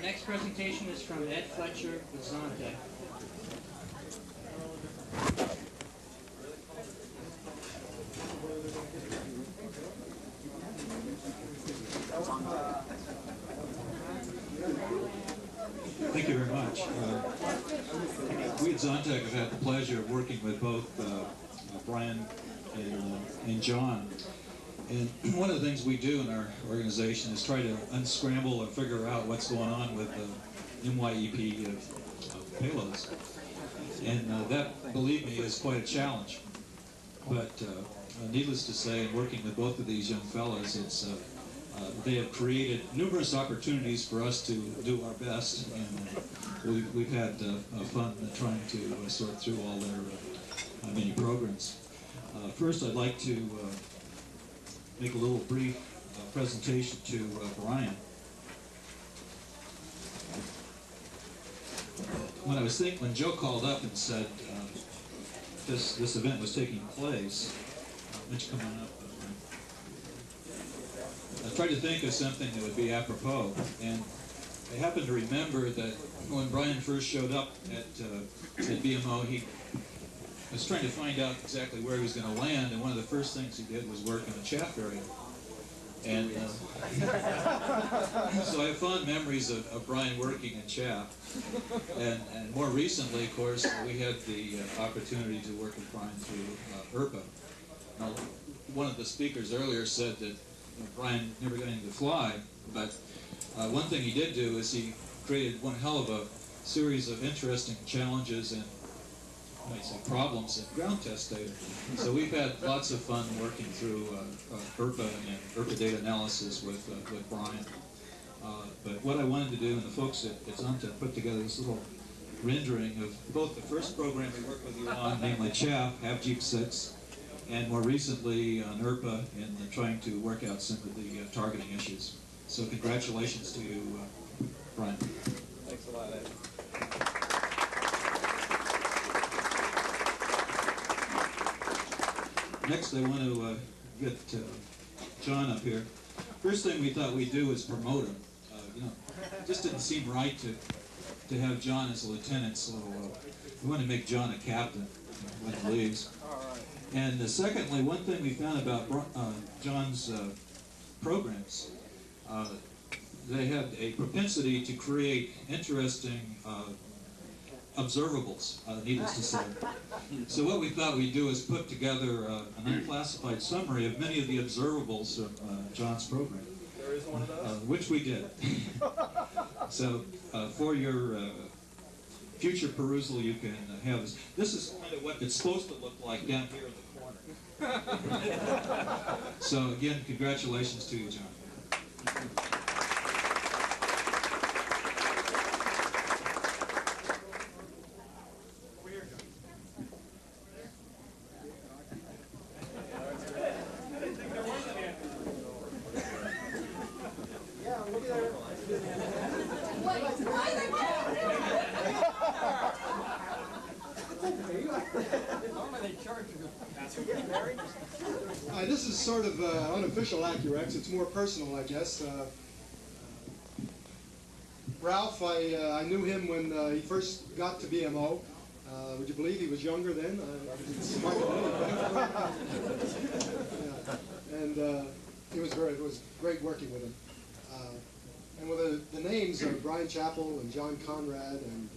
Our next presentation is from Ed Fletcher with Xontech. Thank you very much. We at Xontech have had the pleasure of working with both Brian and John. And one of the things we do in our organization is try to unscramble and figure out what's going on with the MYEP of payloads. And that, believe me, is quite a challenge. But needless to say, in working with both of these young fellows, they have created numerous opportunities for us to do our best, and we've had fun trying to sort through all their many programs. First, I'd like to make a little brief presentation to Brian. When Joe called up and said this event was taking place, why don't you come on up? I tried to think of something that would be apropos, and I happened to remember that when Brian first showed up at BMO, he was trying to find out exactly where he was going to land, and one of the first things he did was work in a chaff area. And so I have fond memories of Brian working in chaff. And more recently, of course, we had the opportunity to work with Brian through ERPA. Now, one of the speakers earlier said that Brian never got into fly, but one thing he did do is he created one hell of a series of interesting challenges and I might say problems in ground test data. So we've had lots of fun working through ERPA and ERPA data analysis with Brian. But what I wanted to do, and the folks at Xontech put together this little rendering of both the first program we worked with you on, namely CHAP, HAVGEEP6, and more recently on ERPA and trying to work out some of the targeting issues. So congratulations to you, Brian. Thanks a lot, Ed. Next, I want to get John up here. First thing we thought we'd do is promote him. It just didn't seem right to have John as a lieutenant, so we want to make John a captain when he leaves. And secondly, one thing we found about John's programs, they had a propensity to create interesting observables, needless to say. So what we thought we'd do is put together an unclassified summary of many of the observables of John's program. There is one of those? Which we did. So for your future perusal, you can have this. This is kind of what it's supposed to look like down here in the corner. So again, congratulations to you, John. This is sort of unofficial Acurex. It's more personal, I guess. Ralph, I knew him when he first got to BMO. Would you believe he was younger then? It's hard to believe. And it was great working with him. And with the names of Brian Chappell and John Conrad and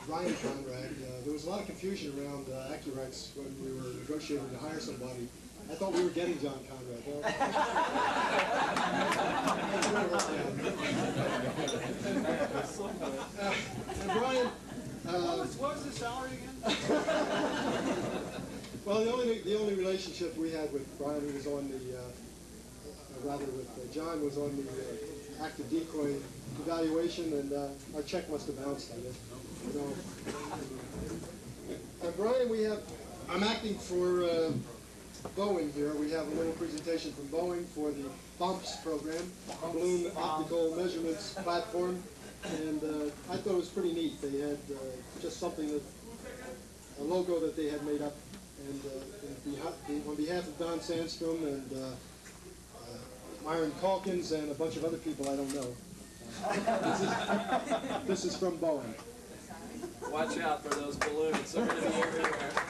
Brian Conrad, there was a lot of confusion around Acurex when we were negotiating to hire somebody. I thought we were getting John Conrad. And Brian, what was the salary again? well, the only relationship we had with Brian, who was on the, rather with John, was on the active decoy evaluation, and our check must have bounced, I guess. So, and Brian, I'm acting for Boeing here. We have a little presentation from Boeing for the BOMPS program, Balloon Optical Measurements Platform, and I thought it was pretty neat. They had just something a logo that they had made up, and on behalf of Don Sandstrom and Myron Calkins and a bunch of other people I don't know, This is from Boeing. Watch out for those balloons. They're going to be everywhere.